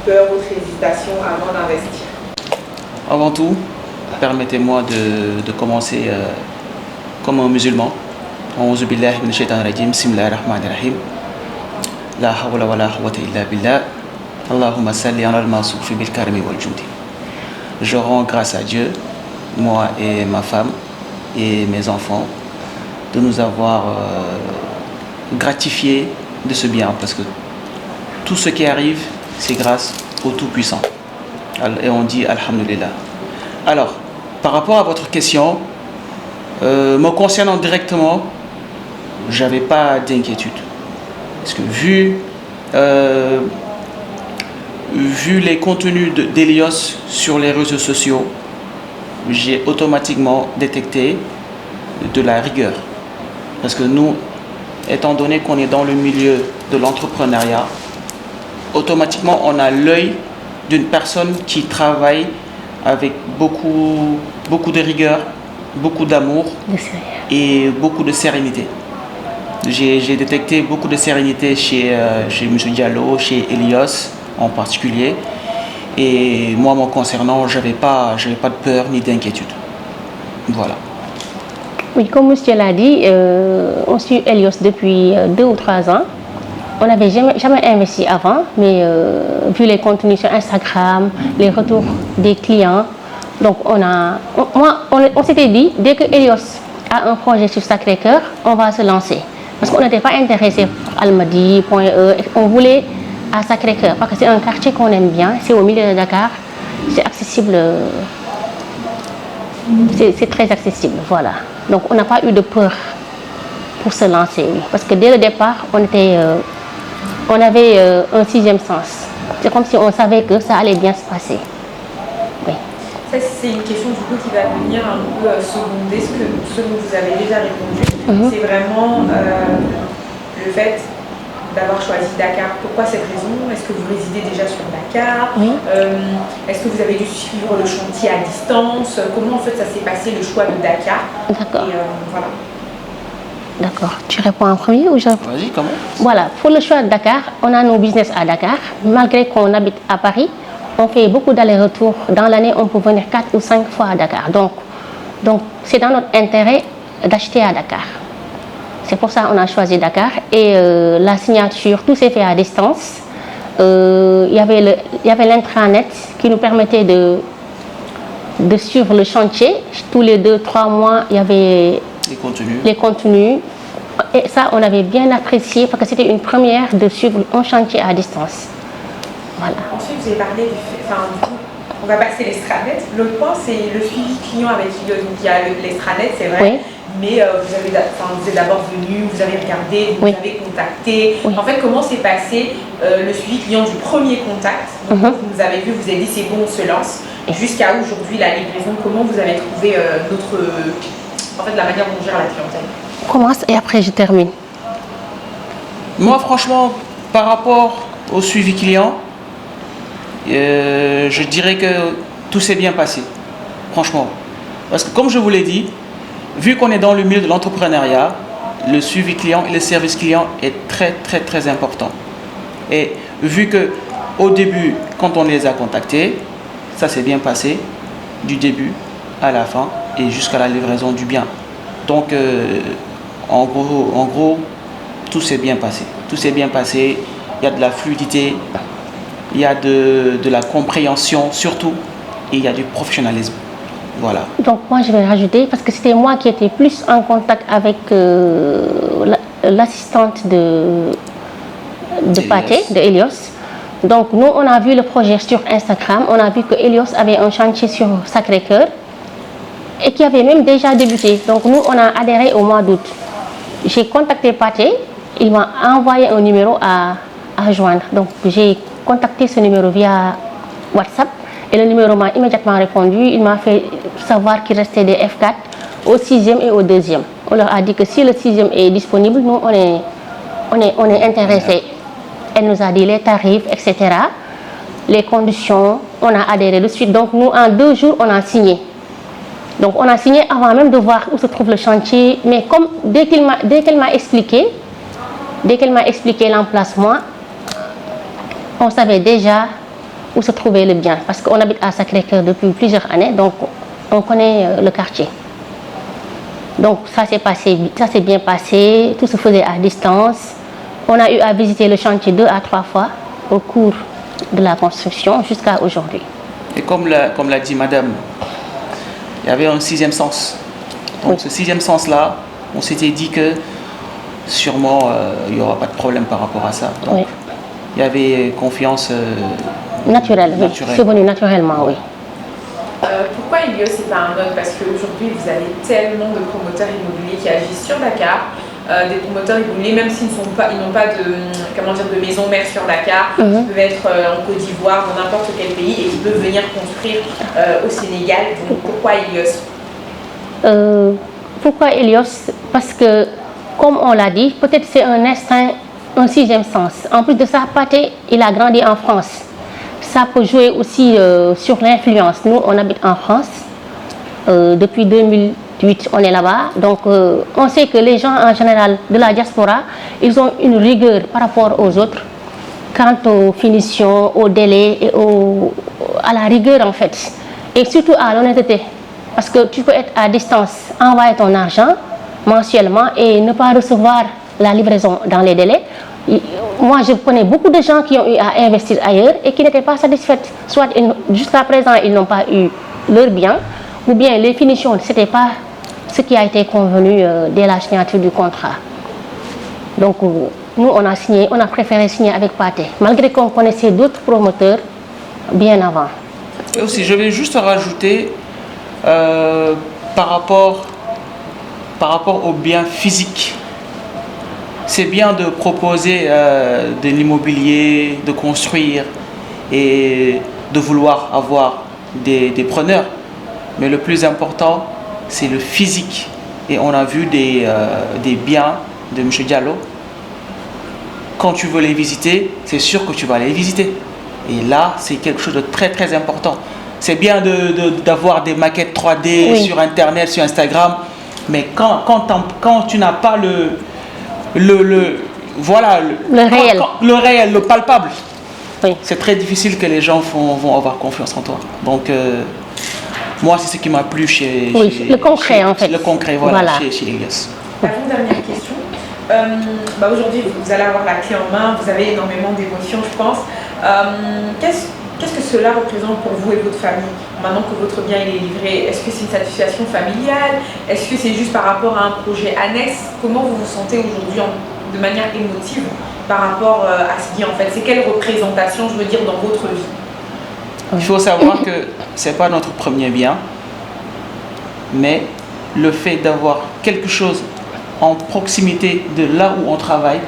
peur, autre hésitation avant d'investir? Avant tout, permettez-moi de commencer comme un musulman. A'udhu billahi minash shaitanir rajim. Bismillahir rahmanir rahim. La hawla wa la quwwata illa billah. Allahumma salli ala al-mawsufi bil karmi wal judi. Je rends grâce à Dieu, moi et ma femme et mes enfants, de nous avoir gratifiés de ce bien, parce que tout ce qui arrive, c'est grâce au Tout-Puissant. Et on dit Alhamdulillah. Alors, par rapport à votre question, me concernant directement, j'avais pas d'inquiétude. Parce que vu les contenus d'Elios sur les réseaux sociaux, j'ai automatiquement détecté de la rigueur. Parce que nous, étant donné qu'on est dans le milieu de l'entrepreneuriat, automatiquement on a l'œil d'une personne qui travaille avec beaucoup de rigueur, beaucoup d'amour et beaucoup de sérénité. J'ai détecté beaucoup de sérénité chez M. Diallo, chez Elios en particulier. Et moi, me concernant, je n'avais pas de peur ni d'inquiétude. Voilà. Oui, comme monsieur l'a dit, on suit Elios depuis 2 ou 3 ans. On n'avait jamais investi avant, mais vu les contenus sur Instagram, les retours des clients, donc on s'était dit, dès que Elios a un projet sur Sacré-Cœur, on va se lancer. Parce qu'on n'était pas intéressé par Almadies, Point E, on voulait à Sacré-Cœur, parce que c'est un quartier qu'on aime bien, c'est au milieu de Dakar, c'est accessible, c'est très accessible, voilà. Donc on n'a pas eu de peur pour se lancer, oui. Parce que dès le départ, on avait un 6e sens. C'est comme si on savait que ça allait bien se passer. Oui. Ça, c'est une question du coup qui va venir un peu seconder ce dont vous avez déjà répondu. C'est vraiment le fait d'avoir choisi Dakar. Pourquoi cette raison? Est-ce que vous résidez déjà sur Dakar? Oui. Est-ce que vous avez dû suivre le chantier à distance? Comment en fait ça s'est passé le choix de Dakar? D'accord. Voilà. D'accord. Tu réponds en premier ou je réponds? Vas-y, comment? Voilà. Pour le choix de Dakar, on a nos business à Dakar. Malgré qu'on habite à Paris, on fait beaucoup d'allers-retours. Dans l'année, on peut venir 4 ou 5 fois à Dakar. Donc c'est dans notre intérêt d'acheter à Dakar. C'est pour ça qu'on a choisi Dakar. Et la signature, tout s'est fait à distance. Il y avait l'intranet qui nous permettait de suivre le chantier. Tous les 2-3 mois, il y avait les contenus. Et ça, on avait bien apprécié parce que c'était une première de suivre un chantier à distance. Voilà. Ensuite, vous avez parlé on va passer l'extranet. L'autre point, c'est le suivi client avec Elios. Donc il y a l'extranet, c'est vrai. Oui. Mais vous êtes d'abord venu, vous avez regardé, vous avez contacté. Oui. En fait, comment s'est passé le suivi client du premier contact? Donc, vous avez vu, vous avez dit c'est bon, on se lance. Jusqu'à aujourd'hui, la livraison, comment vous avez trouvé la manière dont on gère la clientèle? On commence et après je termine. Moi, franchement, par rapport au suivi client, je dirais que tout s'est bien passé. Franchement. Parce que comme je vous l'ai dit, vu qu'on est dans le milieu de l'entrepreneuriat, le suivi client et le service client est très très très important. Et vu que au début, quand on les a contactés, ça s'est bien passé du début à la fin et jusqu'à la livraison du bien. Donc en gros, tout s'est bien passé. Tout s'est bien passé. Il y a de la fluidité, il y a de la compréhension surtout, et il y a du professionnalisme. Voilà. Donc moi je vais rajouter, parce que c'était moi qui étais plus en contact avec l'assistante de Pathé, de Elios. Donc nous on a vu le projet sur Instagram, on a vu que Elios avait un chantier sur Sacré-Cœur et qui avait même déjà débuté. Donc nous on a adhéré au mois d'août. J'ai contacté Pathé, il m'a envoyé un numéro à joindre. Donc j'ai contacté ce numéro via WhatsApp. Et le numéro m'a immédiatement répondu. Il m'a fait savoir qu'il restait des F4 au 6e et au 2e. On leur a dit que si le 6e est disponible, nous, on est intéressés. Elle nous a dit les tarifs, etc. Les conditions, on a adhéré de suite. Donc nous, en 2 jours, on a signé. Donc on a signé avant même de voir où se trouve le chantier. Mais comme dès qu'elle m'a expliqué l'emplacement, on savait déjà où se trouvait le bien. Parce qu'on habite à Sacré-Cœur depuis plusieurs années, donc on connaît le quartier. Donc ça s'est bien passé, tout se faisait à distance. On a eu à visiter le chantier 2 à 3 fois au cours de la construction jusqu'à aujourd'hui. Et comme l'a dit madame, il y avait un 6e sens. Donc ce 6e sens-là, on s'était dit que sûrement il n'y aura pas de problème par rapport à ça. Donc il y avait confiance naturelle. Oui. C'est venu naturellement, oui. Pourquoi Helios et pas un autre? Parce qu'aujourd'hui, vous avez tellement de promoteurs immobiliers qui agissent sur Dakar, des promoteurs immobiliers, même s'ils n'ont pas de maison mère sur Dakar, qui peuvent être en Côte d'Ivoire, dans n'importe quel pays, et qui peuvent venir construire au Sénégal. Donc pourquoi Helios? Pourquoi Helios? Parce que, comme on l'a dit, peut-être c'est un instinct, un 6e sens. En plus de ça, Pathé, il a grandi en France. Ça peut jouer aussi sur l'influence. Nous, on habite en France. Depuis 2008, on est là-bas. Donc, on sait que les gens, en général, de la diaspora, ils ont une rigueur par rapport aux autres quant aux finitions, au délai et à la rigueur, en fait. Et surtout à l'honnêteté. Parce que tu peux être à distance, envoyer ton argent mensuellement et ne pas recevoir la livraison dans les délais. Moi, je connais beaucoup de gens qui ont eu à investir ailleurs et qui n'étaient pas satisfaits. Soit jusqu'à présent, ils n'ont pas eu leur bien, ou bien les finitions, ce n'était pas ce qui a été convenu dès la signature du contrat. Donc, nous, on a préféré signer avec Pathé, malgré qu'on connaissait d'autres promoteurs bien avant. Et aussi, je vais juste rajouter, par rapport au bien physique, c'est bien de proposer de l'immobilier, de construire et de vouloir avoir des preneurs. Mais le plus important, c'est le physique. Et on a vu des biens de M. Diallo. Quand tu veux les visiter, c'est sûr que tu vas les visiter. Et là, c'est quelque chose de très très important. C'est bien d'avoir des maquettes 3D sur Internet, sur Instagram. Mais quand tu n'as pas le réel, le palpable, c'est très difficile que les gens vont avoir confiance en toi. Donc, moi, c'est ce qui m'a plu chez le concret, en fait. Le concret, voilà. Chez Helios. Avant-dernière question. Aujourd'hui, vous allez avoir la clé en main, vous avez énormément d'émotions, je pense. Qu'est-ce que cela représente pour vous et votre famille maintenant que votre bien il est livré? Est-ce que c'est une satisfaction familiale? Est-ce que c'est juste par rapport à un projet annexe? Comment vous vous sentez aujourd'hui de manière émotive par rapport à ce bien en fait? C'est quelle représentation, je veux dire, dans votre vie? Il faut savoir que ce n'est pas notre premier bien, mais le fait d'avoir quelque chose en proximité de là où on travaille,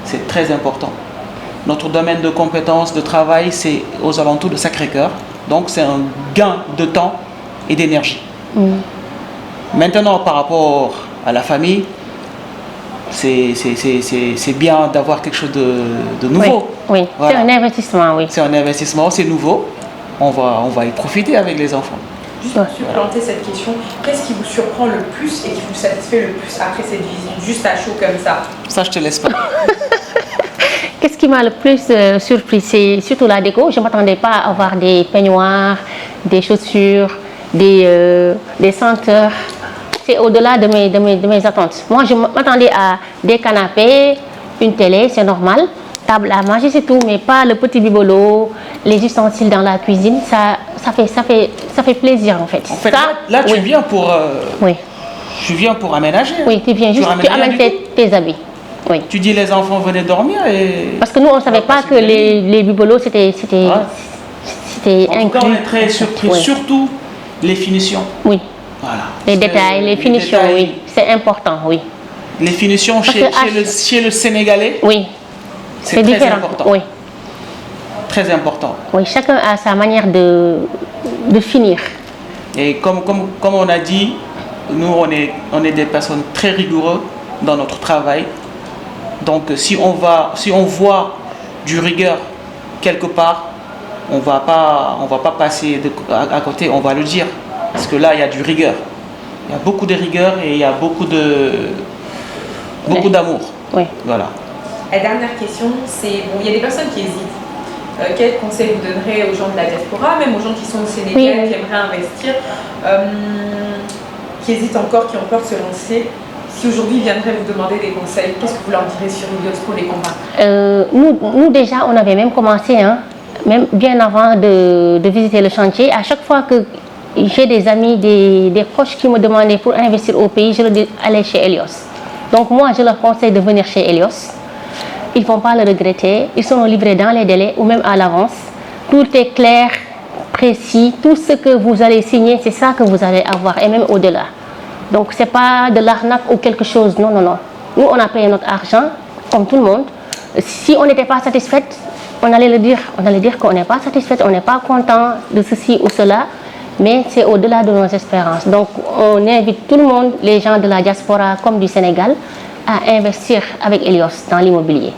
c'est très important. Notre domaine de compétences, de travail, c'est aux alentours de Sacré-Cœur. Donc, c'est un gain de temps et d'énergie. Maintenant, par rapport à la famille, c'est bien d'avoir quelque chose de nouveau. Oui. Voilà. C'est un investissement, oui. C'est un investissement, c'est nouveau. On va y profiter avec les enfants. Juste pour supplanter cette question, qu'est-ce qui vous surprend le plus et qui vous satisfait le plus après cette visite, juste à chaud comme ça? Ça, je te laisse pas. Qu'est-ce qui m'a le plus surpris? C'est surtout la déco. Je ne m'attendais pas à avoir des peignoirs, des chaussures, des senteurs. C'est au-delà de mes attentes. Moi, je m'attendais à des canapés, une télé, c'est normal. Table à manger, c'est tout, mais pas le petit bibelot, les ustensiles dans la cuisine. Ça fait plaisir, en fait. En fait, là tu viens pour... Tu viens pour aménager. Oui, tu viens juste, tu amènes tes habits. Oui. Tu dis les enfants venaient dormir et... Parce que nous, on ne savait pas que les bibelots, c'était inclus. En tout cas, on est très surpris, surtout les finitions. Oui. Voilà. Les détails, les finitions, oui. C'est important, oui. Les finitions chez le Sénégalais, oui. C'est très important. Oui. Très important. Oui, chacun a sa manière de finir. Et comme on a dit, nous, on est des personnes très rigoureuses dans notre travail. Donc, si on voit du rigueur quelque part, on va pas passer à côté, on va le dire. Parce que là, il y a du rigueur. Il y a beaucoup de rigueur et il y a beaucoup d'amour. Oui. Voilà. La dernière question, c'est, bon, il y a des personnes qui hésitent. quel conseil vous donnerez aux gens de la diaspora, même aux gens qui sont au Sénégal, qui aimeraient investir, qui hésitent encore, qui ont peur de se lancer? Si aujourd'hui ils viendraient vous demander des conseils, qu'est-ce que vous leur direz sur Helios pour les convaincre? Nous déjà, on avait même commencé, même bien avant de visiter le chantier. À chaque fois que j'ai des amis, des proches qui me demandaient pour investir au pays, je leur dis allez chez Helios. Donc moi, je leur conseille de venir chez Helios. Ils ne vont pas le regretter. Ils seront livrés dans les délais ou même à l'avance. Tout est clair, précis. Tout ce que vous allez signer, c'est ça que vous allez avoir et même au-delà. Donc ce n'est pas de l'arnaque ou quelque chose. Non, non, non. Nous, on a payé notre argent, comme tout le monde. Si on n'était pas satisfaite, on allait le dire. On allait dire qu'on n'est pas satisfaite, on n'est pas content de ceci ou cela. Mais c'est au-delà de nos espérances. Donc on invite tout le monde, les gens de la diaspora comme du Sénégal, à investir avec Helios dans l'immobilier.